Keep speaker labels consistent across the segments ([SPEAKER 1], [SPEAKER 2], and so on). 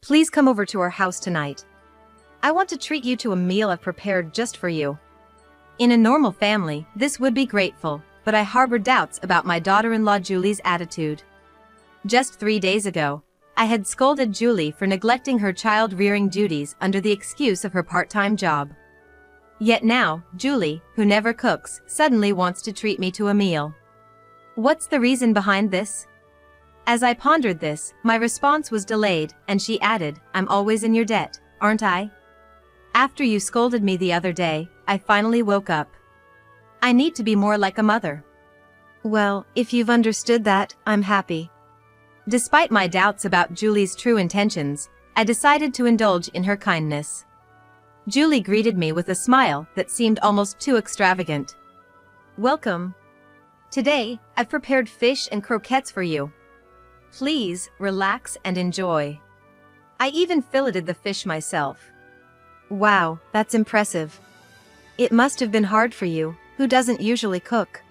[SPEAKER 1] Please come over to our house tonight. I want to treat you to a meal I've prepared just for you. In a normal family, this would be grateful, but I harbor doubts about my daughter-in-law Julie's attitude. Just 3 days ago, I had scolded Julie for neglecting her child-rearing duties under the excuse of her part-time job. Yet now, Julie, who never cooks, suddenly wants to treat me to a meal. What's the reason behind this? As I pondered this, my response was delayed, and she added, "I'm always in your debt, aren't I? After you scolded me the other day, I finally woke up. I need to be more like a mother."
[SPEAKER 2] Well, if you've understood that, I'm happy.
[SPEAKER 1] Despite my doubts about Julie's true intentions, I decided to indulge in her kindness. Julie greeted me with a smile that seemed almost too extravagant. "Welcome. Today, I've prepared fish and croquettes for you. Please, relax and enjoy. I even filleted the fish myself."
[SPEAKER 2] Wow, that's impressive. It must have been hard for you, who doesn't usually cook.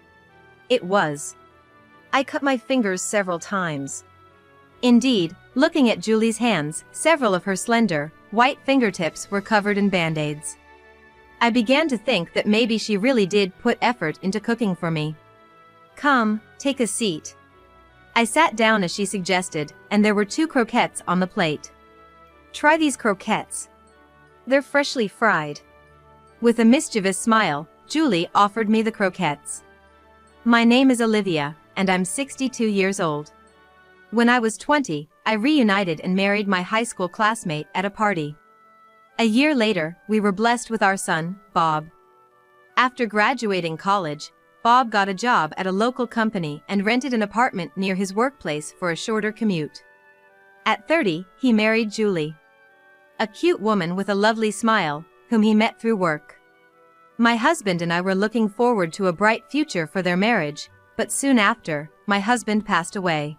[SPEAKER 1] It was. I cut my fingers several times. Indeed, looking at Julie's hands, several of her slender, white fingertips were covered in band-aids. I began to think that maybe she really did put effort into cooking for me. "Come, take a seat." I sat down as she suggested, and there were 2 croquettes on the plate. "Try these croquettes. They're freshly fried." With a mischievous smile, Julie offered me the croquettes. "My name is Olivia, and I'm 62 years old. When I was 20, I reunited and married my high school classmate at a party. A year later, we were blessed with our son, Bob. After graduating college, Bob got a job at a local company and rented an apartment near his workplace for a shorter commute. At 30, he married Julie, a cute woman with a lovely smile, whom he met through work. My husband and I were looking forward to a bright future for their marriage, but soon after, my husband passed away.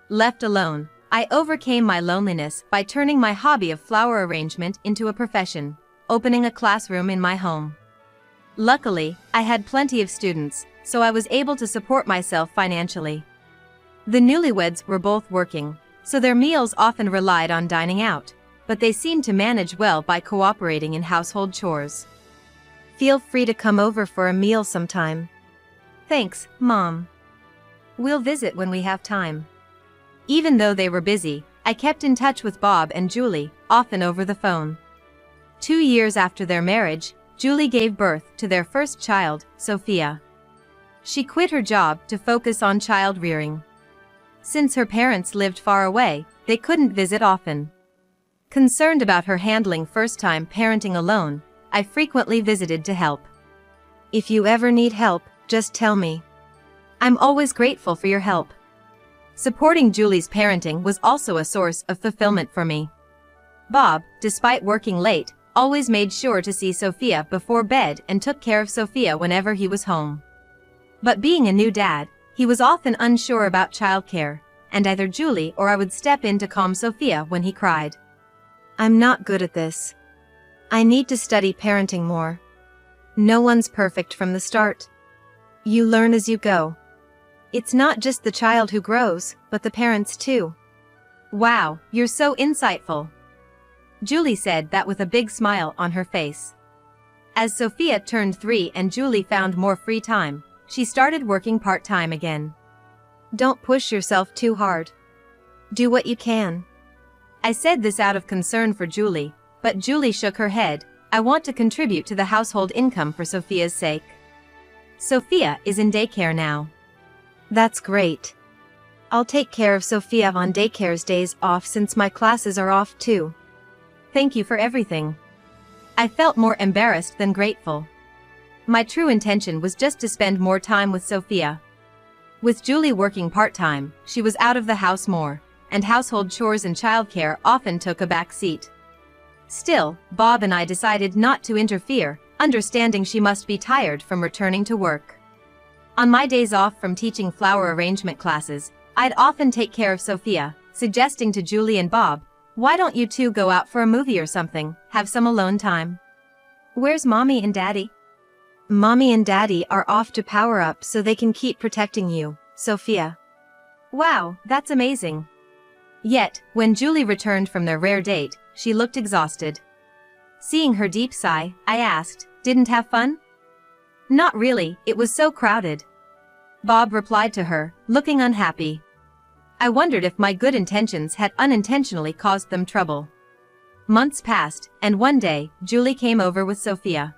[SPEAKER 1] Left alone, I overcame my loneliness by turning my hobby of flower arrangement into a profession, opening a classroom in my home. Luckily, I had plenty of students, so I was able to support myself financially. The newlyweds were both working, so their meals often relied on dining out, but they seemed to manage well by cooperating in household chores.
[SPEAKER 2] Feel free to come over for a meal sometime.
[SPEAKER 1] Thanks, Mom. We'll visit when we have time. Even though they were busy, I kept in touch with Bob and Julie, often over the phone. 2 years after their marriage, Julie gave birth to their first child, Sophia. She quit her job to focus on child rearing. Since her parents lived far away, they couldn't visit often. Concerned about her handling first-time parenting alone, I frequently visited to help.
[SPEAKER 2] If you ever need help, just tell me.
[SPEAKER 1] I'm always grateful for your help. Supporting Julie's parenting was also a source of fulfillment for me. Bob, despite working late, always made sure to see Sophia before bed and took care of Sophia whenever he was home. But being a new dad, he was often unsure about childcare, and either Julie or I would step in to calm Sophia when he cried.
[SPEAKER 2] I'm not good at this. I need to study parenting more. No one's perfect from the start. You learn as you go. It's not just the child who grows, but the parents too.
[SPEAKER 1] Wow, you're so insightful. Julie said that with a big smile on her face. As Sophia turned 3 and Julie found more free time, she started working part-time again.
[SPEAKER 2] Don't push yourself too hard. Do what you can.
[SPEAKER 1] I said this out of concern for Julie, but Julie shook her head. I want to contribute to the household income for Sophia's sake. Sophia is in daycare now.
[SPEAKER 2] That's great. I'll take care of Sophia on daycare's days off since my classes are off too.
[SPEAKER 1] Thank you for everything. I felt more embarrassed than grateful. My true intention was just to spend more time with Sophia. With Julie working part-time, she was out of the house more, and household chores and childcare often took a back seat. Still, Bob and I decided not to interfere, understanding she must be tired from returning to work. On my days off from teaching flower arrangement classes, I'd often take care of Sophia, suggesting to Julie and Bob, "Why don't you two go out for a movie or something, have some alone time?" "Where's Mommy and Daddy?"
[SPEAKER 2] Mommy and Daddy are off to power up so they can keep protecting you, Sophia.
[SPEAKER 1] Wow, that's amazing. Yet, when Julie returned from their rare date, she looked exhausted. Seeing her deep sigh, I asked, "Didn't have fun?" "Not really, it was so crowded," Bob replied to her, looking unhappy. I wondered if my good intentions had unintentionally caused them trouble. Months passed, and one day, Julie came over with Sophia.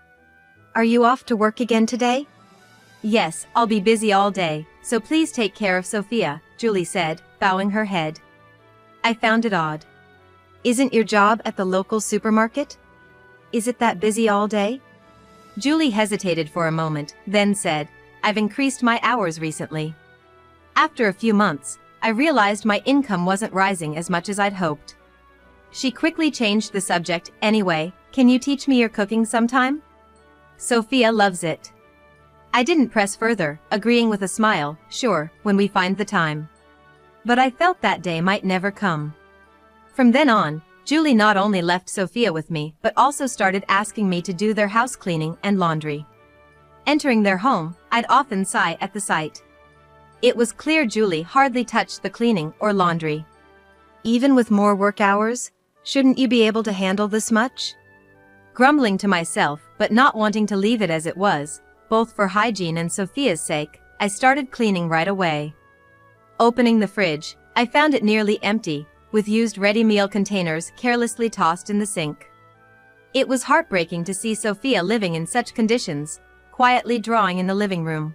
[SPEAKER 2] "Are you off to work again today?"
[SPEAKER 1] "Yes, I'll be busy all day, so please take care of Sophia," Julie said, bowing her head. I found it odd.
[SPEAKER 2] "Isn't your job at the local supermarket? Is it that busy all day?"
[SPEAKER 1] Julie hesitated for a moment, then said, "I've increased my hours recently. After a few months, I realized my income wasn't rising as much as I'd hoped." She quickly changed the subject. "Anyway, can you teach me your cooking sometime? Sophia loves it." I didn't press further, agreeing with a smile, "Sure, when we find the time." But I felt that day might never come. From then on, Julie not only left Sophia with me but also started asking me to do their house cleaning and laundry. Entering their home, I'd often sigh at the sight. It was clear Julie hardly touched the cleaning or laundry.
[SPEAKER 2] "Even with more work hours, shouldn't you be able to handle this much?"
[SPEAKER 1] Grumbling to myself but not wanting to leave it as it was, both for hygiene and Sophia's sake, I started cleaning right away. Opening the fridge, I found it nearly empty, with used ready meal containers carelessly tossed in the sink. It was heartbreaking to see Sophia living in such conditions, quietly drawing in the living room.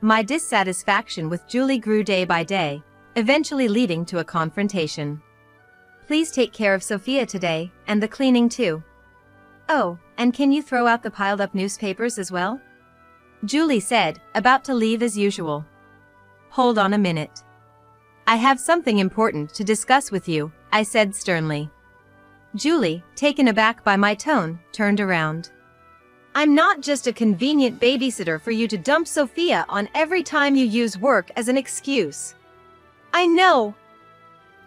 [SPEAKER 1] My dissatisfaction with Julie grew day by day, eventually leading to a confrontation. "Please take care of Sophia today, and the cleaning too. Oh, and can you throw out the piled up newspapers as well?" Julie said, about to leave as usual. "Hold on a minute. I have something important to discuss with you," I said sternly. Julie, taken aback by my tone, turned around. "I'm not just a convenient babysitter for you to dump Sophia on every time you use work as an excuse." "I know.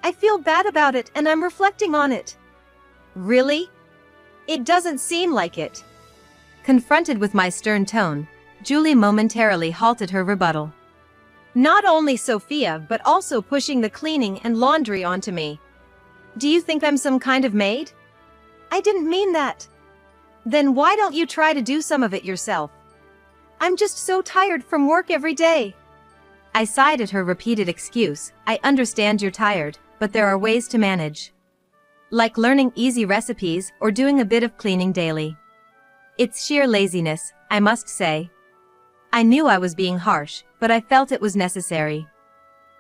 [SPEAKER 1] I feel bad about it and I'm reflecting on it." "Really? It doesn't seem like it." Confronted with my stern tone, Julie momentarily halted her rebuttal. "Not only Sophia but also pushing the cleaning and laundry onto me. Do you think I'm some kind of maid?" "I didn't mean that." "Then why don't you try to do some of it yourself?" "I'm just so tired from work every day." I sighed at her repeated excuse. "I understand you're tired, but there are ways to manage. Like learning easy recipes or doing a bit of cleaning daily. It's sheer laziness, I must say." I knew I was being harsh, but I felt it was necessary.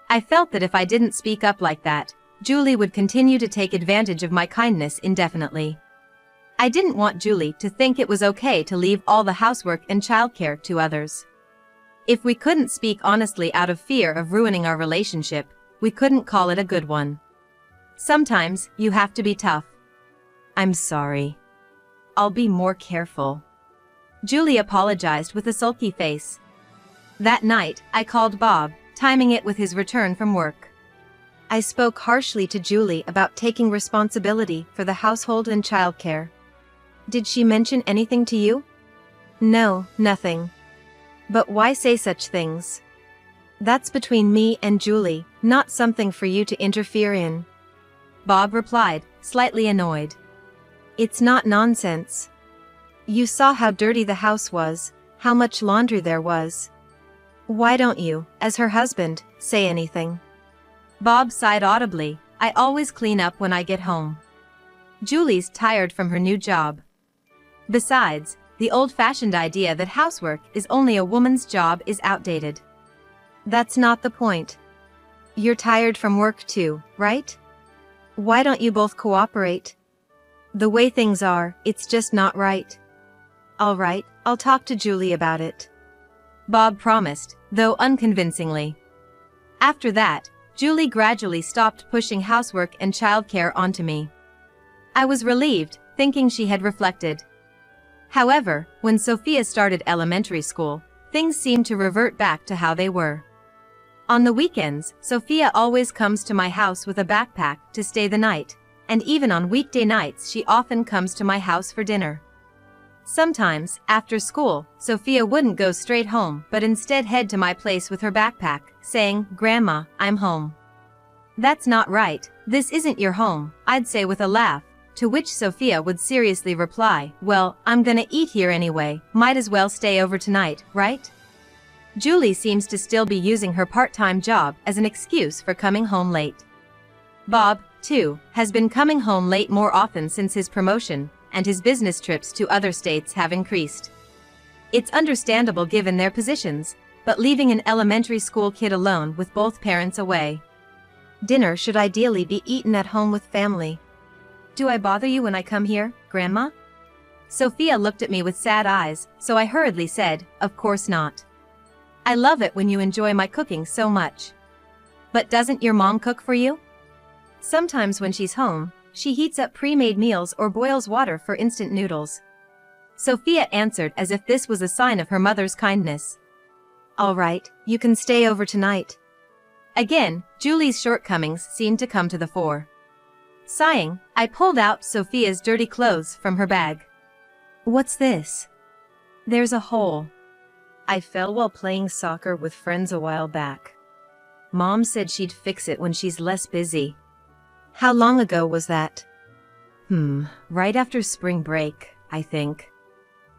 [SPEAKER 1] I felt that if I didn't speak up like that, Julie would continue to take advantage of my kindness indefinitely. I didn't want Julie to think it was okay to leave all the housework and childcare to others. If we couldn't speak honestly out of fear of ruining our relationship, we couldn't call it a good one. Sometimes, you have to be tough. "I'm sorry. I'll be more careful." Julie apologized with a sulky face. That night, I called Bob, timing it with his return from work.
[SPEAKER 2] I spoke harshly to Julie about taking responsibility for the household and childcare. "Did she mention anything to you?" "No, nothing." "But why say such things? That's between me and Julie, not something for you to interfere in."
[SPEAKER 1] Bob replied, slightly annoyed.
[SPEAKER 2] "It's not nonsense. You saw how dirty the house was, how much laundry there was. Why don't you, as her husband, say anything?"
[SPEAKER 1] Bob sighed audibly. "I always clean up when I get home. Julie's tired from her new job. Besides, the old-fashioned idea that housework is only a woman's job is outdated."
[SPEAKER 2] "That's not the point. You're tired from work too, right? Why don't you both cooperate? The way things are, it's just not right." "All right, I'll talk to Julie about it,"
[SPEAKER 1] Bob promised, though unconvincingly. After that, Julie gradually stopped pushing housework and childcare onto me. I was relieved, thinking she had reflected. However, when Sophia started elementary school, things seemed to revert back to how they were. On the weekends, Sophia always comes to my house with a backpack to stay the night, and even on weekday nights she often comes to my house for dinner. Sometimes, after school, Sophia wouldn't go straight home but instead head to my place with her backpack, saying, "Grandma, I'm home." "That's not right, this isn't your home," I'd say with a laugh, to which Sophia would seriously reply, "Well, I'm gonna eat here anyway, might as well stay over tonight, right?" Julie seems to still be using her part-time job as an excuse for coming home late. Bob, too, has been coming home late more often since his promotion, and his business trips to other states have increased. It's understandable given their positions, but leaving an elementary school kid alone with both parents away.
[SPEAKER 2] Dinner should ideally be eaten at home with family.
[SPEAKER 1] "Do I bother you when I come here, Grandma?" Sophia looked at me with sad eyes, so I hurriedly said, "Of course not. I love it when you enjoy my cooking so much." "But doesn't your mom cook for you?" "Sometimes when she's home, she heats up pre-made meals or boils water for instant noodles." Sophia answered as if this was a sign of her mother's kindness.
[SPEAKER 2] "All right, you can stay over tonight."
[SPEAKER 1] Again, Julie's shortcomings seemed to come to the fore. Sighing, I pulled out Sophia's dirty clothes from her bag.
[SPEAKER 2] "What's this?"
[SPEAKER 1] "There's a hole.
[SPEAKER 2] I fell while playing soccer with friends a while back. Mom said she'd fix it when she's less busy." "How long ago was that?"
[SPEAKER 1] Right after spring break, I think."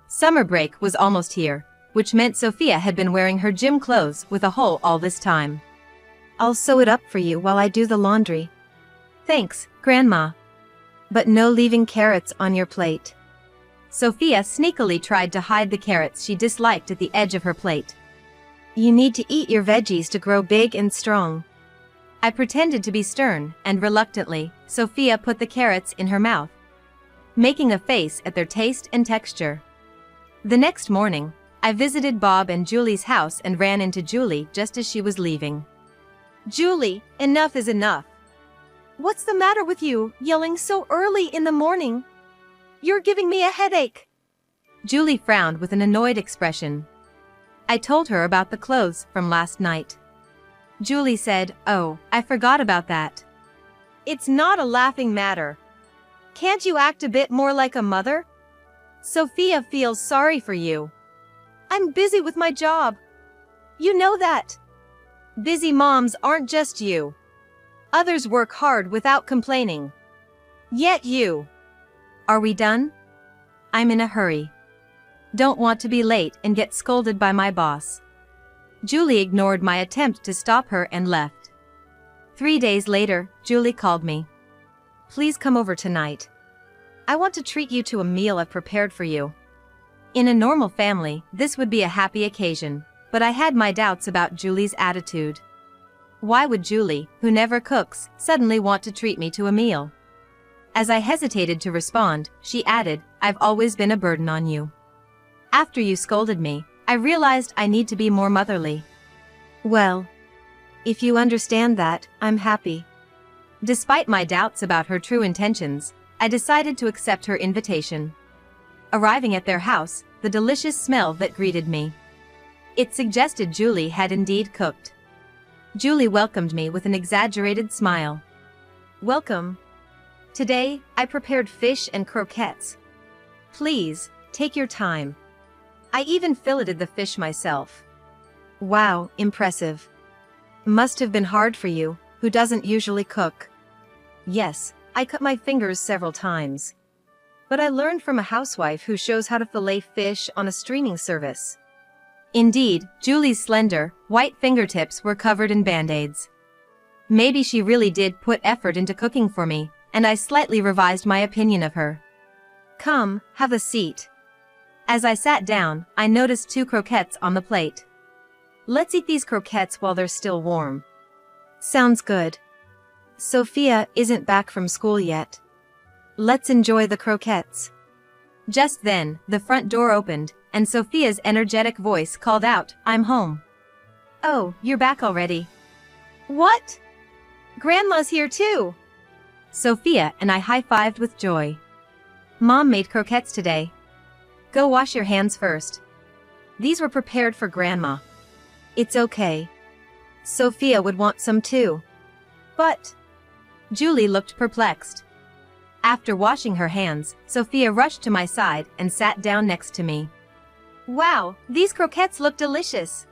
[SPEAKER 1] Summer break was almost here, which meant Sophia had been wearing her gym clothes with a hole all this time.
[SPEAKER 2] "I'll sew it up for you while I do the laundry."
[SPEAKER 1] "Thanks, Grandma."
[SPEAKER 2] "But no leaving carrots on your plate."
[SPEAKER 1] Sophia sneakily tried to hide the carrots she disliked at the edge of her plate.
[SPEAKER 2] "You need to eat your veggies to grow big and strong."
[SPEAKER 1] I pretended to be stern, and reluctantly, Sophia put the carrots in her mouth, making a face at their taste and texture. The next morning, I visited Bob and Julie's house and ran into Julie just as she was leaving.
[SPEAKER 2] "Julie, enough is enough. What's the matter with you, yelling so early in the morning? You're giving me a headache."
[SPEAKER 1] Julie frowned with an annoyed expression. I told her about the clothes from last night. Julie said, "Oh, I forgot about that."
[SPEAKER 2] "It's not a laughing matter. Can't you act a bit more like a mother? Sophia feels sorry for you." "I'm busy with my job. You know that. Busy moms aren't just you. Others work hard without complaining. Yet you."
[SPEAKER 1] "Are we done? I'm in a hurry. Don't want to be late and get scolded by my boss." Julie ignored my attempt to stop her and left. 3 days later, Julie called me.
[SPEAKER 2] "Please come over tonight. I want to treat you to a meal I've prepared for you."
[SPEAKER 1] In a normal family, this would be a happy occasion, but I had my doubts about Julie's attitude. Why would Julie, who never cooks, suddenly want to treat me to a meal? As I hesitated to respond, she added, "I've always been a burden on you. After you scolded me, I realized I need to be more motherly."
[SPEAKER 2] "Well, if you understand that, I'm happy."
[SPEAKER 1] Despite my doubts about her true intentions, I decided to accept her invitation. Arriving at their house, the delicious smell that greeted me. It suggested Julie had indeed cooked. Julie welcomed me with an exaggerated smile.
[SPEAKER 2] "Welcome. Today, I prepared fish and croquettes. Please, take your time. I even filleted the fish myself." "Wow, impressive. Must have been hard for you, who doesn't usually cook." "Yes, I cut my fingers several times. But I learned from a housewife who shows how to fillet fish on a streaming service."
[SPEAKER 1] Indeed, Julie's slender, white fingertips were covered in band-aids. Maybe she really did put effort into cooking for me, and I slightly revised my opinion of her.
[SPEAKER 2] "Come, have a seat."
[SPEAKER 1] As I sat down, I noticed 2 croquettes on the plate.
[SPEAKER 2] "Let's eat these croquettes while they're still warm." "Sounds good. Sophia isn't back from school yet. Let's enjoy the croquettes."
[SPEAKER 1] Just then, the front door opened, and Sophia's energetic voice called out, "I'm home."
[SPEAKER 2] "Oh, you're back already." "What? Grandma's here too."
[SPEAKER 1] Sophia and I high-fived with joy. "Mom made croquettes today. Go wash your hands first.
[SPEAKER 2] These were prepared for Grandma." "It's okay. Sophia would want some too."
[SPEAKER 1] "But..." Julie looked perplexed. After washing her hands, Sophia rushed to my side and sat down next to me.
[SPEAKER 2] "Wow, these croquettes look delicious."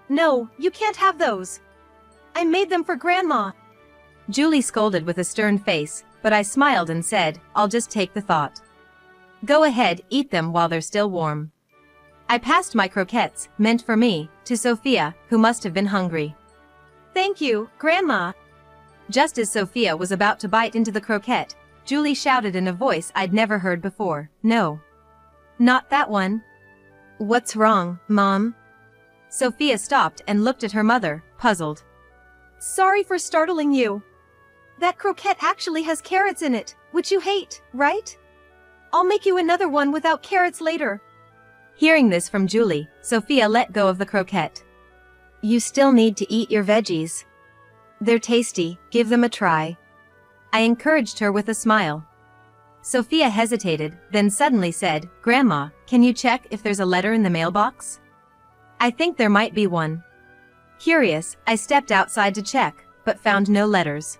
[SPEAKER 2] "No, you can't have those. I made them for Grandma."
[SPEAKER 1] Julie scolded with a stern face, but I smiled and said, I'll just take the thought. Go ahead, eat them while they're still warm. I passed my croquettes, meant for me, to Sophia, who must have been hungry.
[SPEAKER 2] Thank you, Grandma.
[SPEAKER 1] Just as Sophia was about to bite into the croquette, Julie shouted in a voice I'd never heard before, No. Not that one.
[SPEAKER 2] What's wrong, Mom?
[SPEAKER 1] Sophia stopped and looked at her mother, puzzled.
[SPEAKER 2] Sorry for startling you. That croquette actually has carrots in it, which you hate, right? I'll make you another one without carrots later.
[SPEAKER 1] Hearing this from Julie, Sophia let go of the croquette.
[SPEAKER 2] You still need to eat your veggies. They're tasty, give them a try.
[SPEAKER 1] I encouraged her with a smile. Sophia hesitated, then suddenly said, Grandma, can you check if there's a letter in the mailbox? I think there might be one. Curious, I stepped outside to check, but found no letters.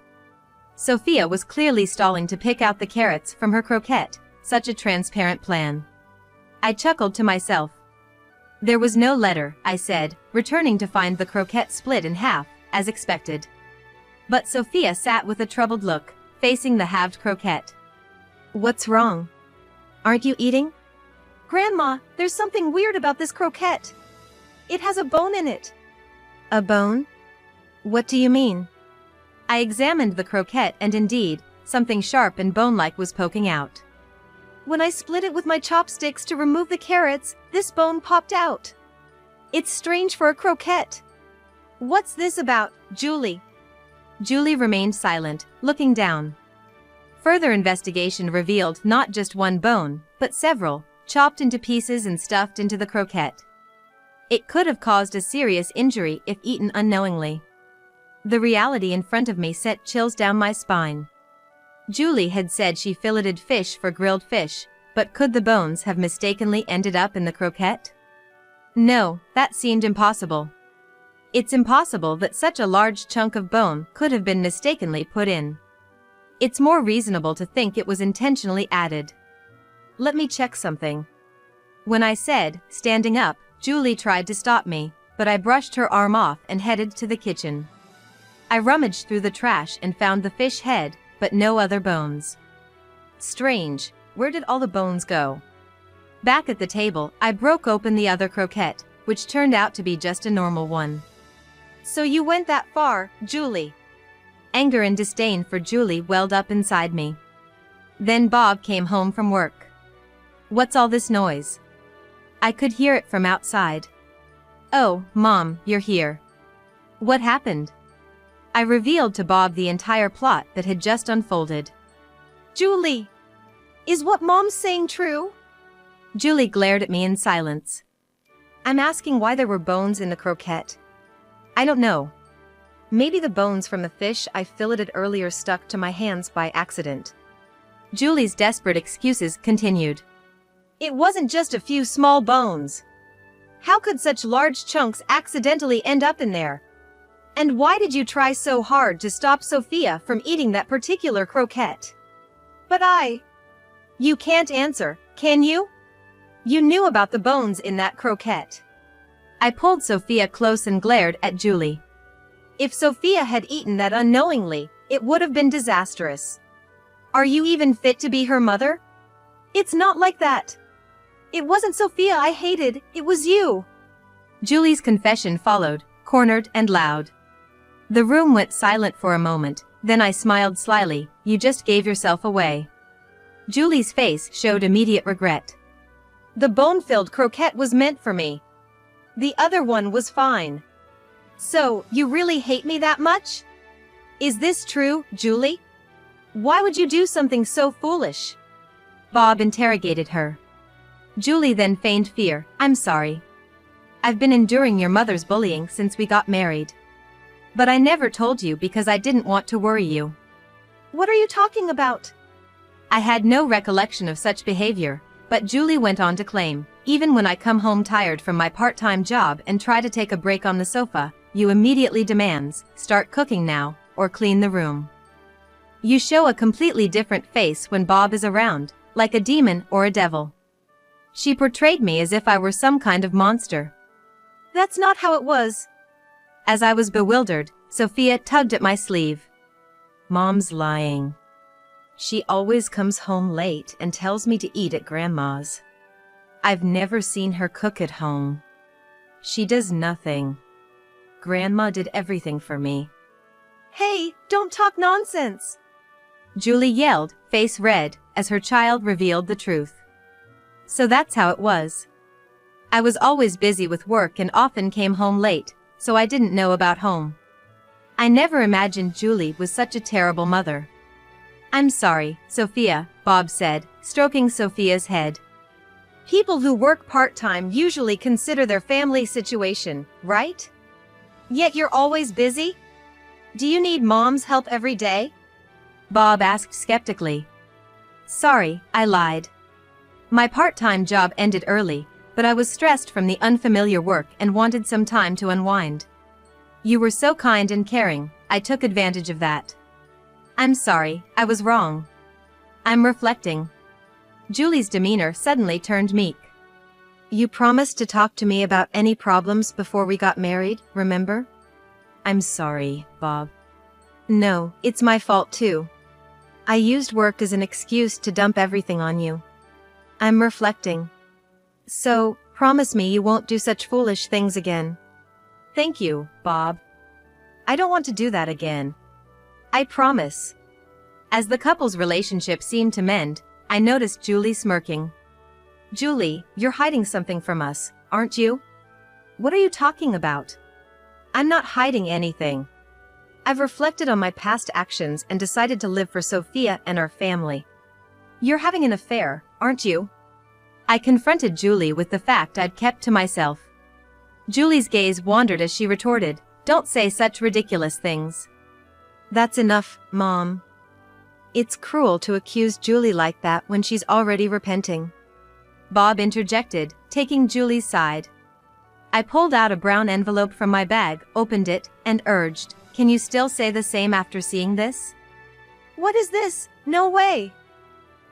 [SPEAKER 1] Sophia was clearly stalling to pick out the carrots from her croquette, such a transparent plan. I chuckled to myself. There was no letter, I said, returning to find the croquette split in half, as expected. But Sophia sat with a troubled look, facing the halved croquette.
[SPEAKER 2] What's wrong? Aren't you eating? Grandma, there's something weird about this croquette. It has a bone in it.
[SPEAKER 1] A bone? What do you mean? I examined the croquette and indeed, something sharp and bone-like was poking out.
[SPEAKER 2] When I split it with my chopsticks to remove the carrots, this bone popped out. It's strange for a croquette. What's this about, Julie?
[SPEAKER 1] Julie remained silent, looking down. Further investigation revealed not just one bone, but several, chopped into pieces and stuffed into the croquette. It could have caused a serious injury if eaten unknowingly. The reality in front of me sent chills down my spine. Julie had said she filleted fish for grilled fish, but could the bones have mistakenly ended up in the croquette? No, that seemed impossible. It's impossible that such a large chunk of bone could have been mistakenly put in. It's more reasonable to think it was intentionally added. Let me check something. When I said, standing up, Julie tried to stop me, but I brushed her arm off and headed to the kitchen. I rummaged through the trash and found the fish head, but no other bones. Strange, where did all the bones go? Back at the table, I broke open the other croquette, which turned out to be just a normal one.
[SPEAKER 2] So you went that far, Julie?
[SPEAKER 1] Anger and disdain for Julie welled up inside me. Then Bob came home from work. What's all this noise? I could hear it from outside. Oh, Mom, you're here. What happened? I revealed to Bob the entire plot that had just unfolded.
[SPEAKER 2] Julie! Is what Mom's saying true?
[SPEAKER 1] Julie glared at me in silence. I'm asking why there were bones in the croquette. I don't know. Maybe the bones from the fish I filleted earlier stuck to my hands by accident. Julie's desperate excuses continued.
[SPEAKER 2] It wasn't just a few small bones. How could such large chunks accidentally end up in there? And why did you try so hard to stop Sophia from eating that particular croquette? But You can't answer, can you? You knew about the bones in that croquette.
[SPEAKER 1] I pulled Sophia close and glared at Julie.
[SPEAKER 2] If Sophia had eaten that unknowingly, it would have been disastrous. Are you even fit to be her mother? It's not like that. It wasn't Sophia I hated, it was you.
[SPEAKER 1] Julie's confession followed, cornered and loud. The room went silent for a moment, then I smiled slyly. You just gave yourself away. Julie's face showed immediate regret.
[SPEAKER 2] The bone-filled croquette was meant for me. The other one was fine. So, you really hate me that much? Is this true, Julie? Why would you do something so foolish?
[SPEAKER 1] Bob interrogated her. Julie then feigned fear. I'm sorry. I've been enduring your mother's bullying since we got married. But I never told you because I didn't want to worry you.
[SPEAKER 2] What are you talking about?
[SPEAKER 1] I had no recollection of such behavior, but Julie went on to claim, even when I come home tired from my part-time job and try to take a break on the sofa, you immediately demands, start cooking now, or clean the room. You show a completely different face when Bob is around, like a demon or a devil. She portrayed me as if I were some kind of monster.
[SPEAKER 2] That's not how it was.
[SPEAKER 1] As I was bewildered, Sophia tugged at my sleeve.
[SPEAKER 2] Mom's lying. She always comes home late and tells me to eat at Grandma's. I've never seen her cook at home. She does nothing. Grandma did everything for me.
[SPEAKER 1] Hey, don't talk nonsense!
[SPEAKER 2] Julie yelled, face red, as her child revealed the truth. So that's how it was. I was always busy with work and often came home late, so I didn't know about home. I never imagined Julie was such a terrible mother. I'm sorry, Sophia, Bob said, stroking Sophia's head.
[SPEAKER 1] People who work part-time usually consider their family situation, right? Yet you're always busy? Do you need Mom's help every day?
[SPEAKER 2] Bob asked skeptically. Sorry, I lied. My part-time job ended early, but I was stressed from the unfamiliar work and wanted some time to unwind. You were so kind and caring, I took advantage of that. I'm sorry, I was wrong. I'm reflecting. Julie's demeanor suddenly turned meek. You promised to talk to me about any problems before we got married, remember? I'm sorry, Bob. No, it's my fault too. I used work as an excuse to dump everything on you. I'm reflecting. So, promise me you won't do such foolish things again. Thank you, Bob. I don't want to do that again. I promise. As the couple's relationship seemed to mend, I noticed Julie smirking. Julie, you're hiding something from us, aren't you? What are you talking about? I'm not hiding anything. I've reflected on my past actions and decided to live for Sophia and our family. You're having an affair, aren't you? I confronted Julie with the fact I'd kept to myself. Julie's gaze wandered as she retorted, Don't say such ridiculous things. That's enough, Mom. It's cruel to accuse Julie like that when she's already repenting. Bob interjected, taking Julie's side. I pulled out a brown envelope from my bag, opened it, and urged, Can you still say the same after seeing this?
[SPEAKER 1] What is this? No way!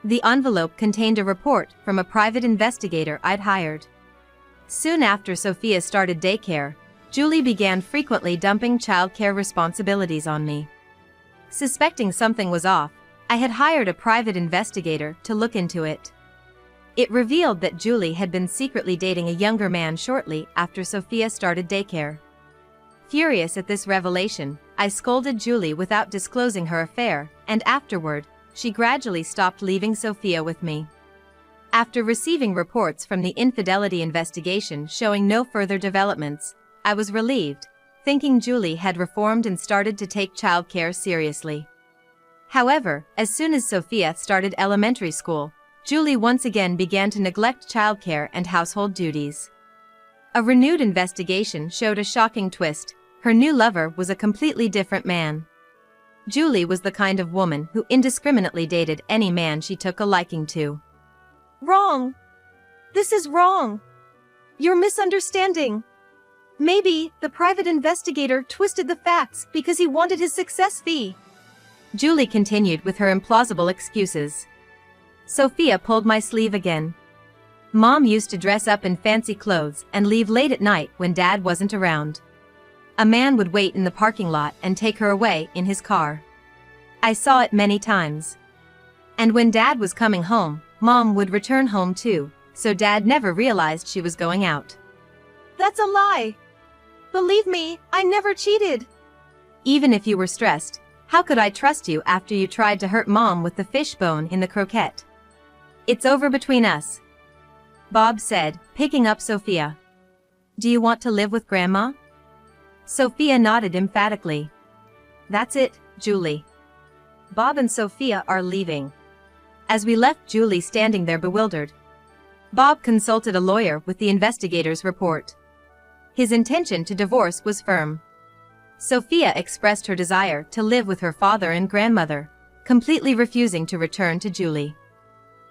[SPEAKER 2] The envelope contained a report from a private investigator I'd hired. Soon after Sophia started daycare, Julie began frequently dumping childcare responsibilities on me. Suspecting something was off, I had hired a private investigator to look into it. It revealed that Julie had been secretly dating a younger man shortly after Sophia started daycare. Furious at this revelation, I scolded Julie without disclosing her affair, and afterward, she gradually stopped leaving Sophia with me. After receiving reports from the infidelity investigation showing no further developments, I was relieved, thinking Julie had reformed and started to take childcare seriously. However, as soon as Sophia started elementary school, Julie once again began to neglect childcare and household duties. A renewed investigation showed a shocking twist. Her new lover was a completely different man. Julie was the kind of woman who indiscriminately dated any man she took a liking to.
[SPEAKER 1] Wrong! This is wrong! You're misunderstanding. Maybe the private investigator twisted the facts because he wanted his success fee.
[SPEAKER 2] Julie continued with her implausible excuses. Sophia pulled my sleeve again. Mom used to dress up in fancy clothes and leave late at night when Dad wasn't around. A man would wait in the parking lot and take her away in his car. I saw it many times. And when Dad was coming home, Mom would return home too, so Dad never realized she was going out.
[SPEAKER 1] That's a lie! Believe me, I never cheated!
[SPEAKER 2] Even if you were stressed, how could I trust you after you tried to hurt Mom with the fish bone in the croquette? It's over between us, Bob said, picking up Sophia. Do you want to live with Grandma? Sophia nodded emphatically. That's it, Julie. Bob and Sophia are leaving. As we left Julie standing there bewildered, Bob consulted a lawyer with the investigator's report. His intention to divorce was firm. Sophia expressed her desire to live with her father and grandmother, completely refusing to return to Julie.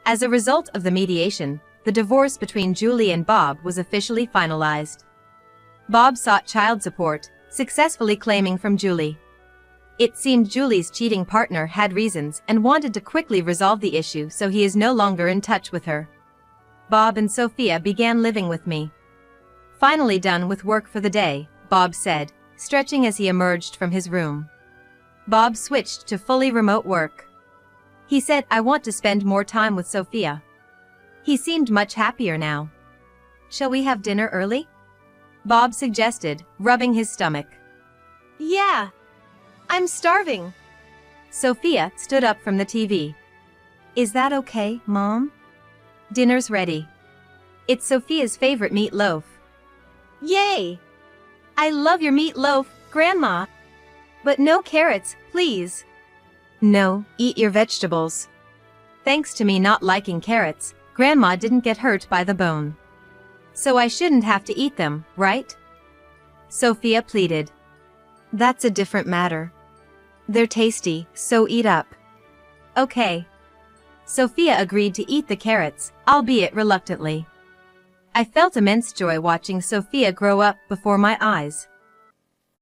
[SPEAKER 2] As a result of the mediation, the divorce between Julie and Bob was officially finalized. Bob sought child support, successfully claiming from Julie. It seemed Julie's cheating partner had reasons and wanted to quickly resolve the issue, so he is no longer in touch with her. Bob and Sophia began living with me. Finally done with work for the day, Bob said, stretching as he emerged from his room.
[SPEAKER 1] Bob switched to fully remote work. He said, "I want to spend more time with Sophia." He seemed much happier now. "Shall we have dinner early?" Bob suggested, rubbing his stomach.
[SPEAKER 2] Yeah. I'm starving.
[SPEAKER 1] Sophia stood up from the TV.
[SPEAKER 2] Is that okay, Mom?
[SPEAKER 1] "Dinner's ready. It's Sophia's favorite meatloaf."
[SPEAKER 2] Yay!
[SPEAKER 1] "I love your meatloaf, Grandma. But no carrots, please."
[SPEAKER 2] No, eat your vegetables.
[SPEAKER 1] Thanks to me not liking carrots, Grandma didn't get hurt by the bone. So I shouldn't have to eat them, right? Sophia pleaded.
[SPEAKER 2] That's a different matter. They're tasty, so eat up.
[SPEAKER 1] Okay. Sophia agreed to eat the carrots, albeit reluctantly. I felt immense joy watching Sophia grow up before my eyes.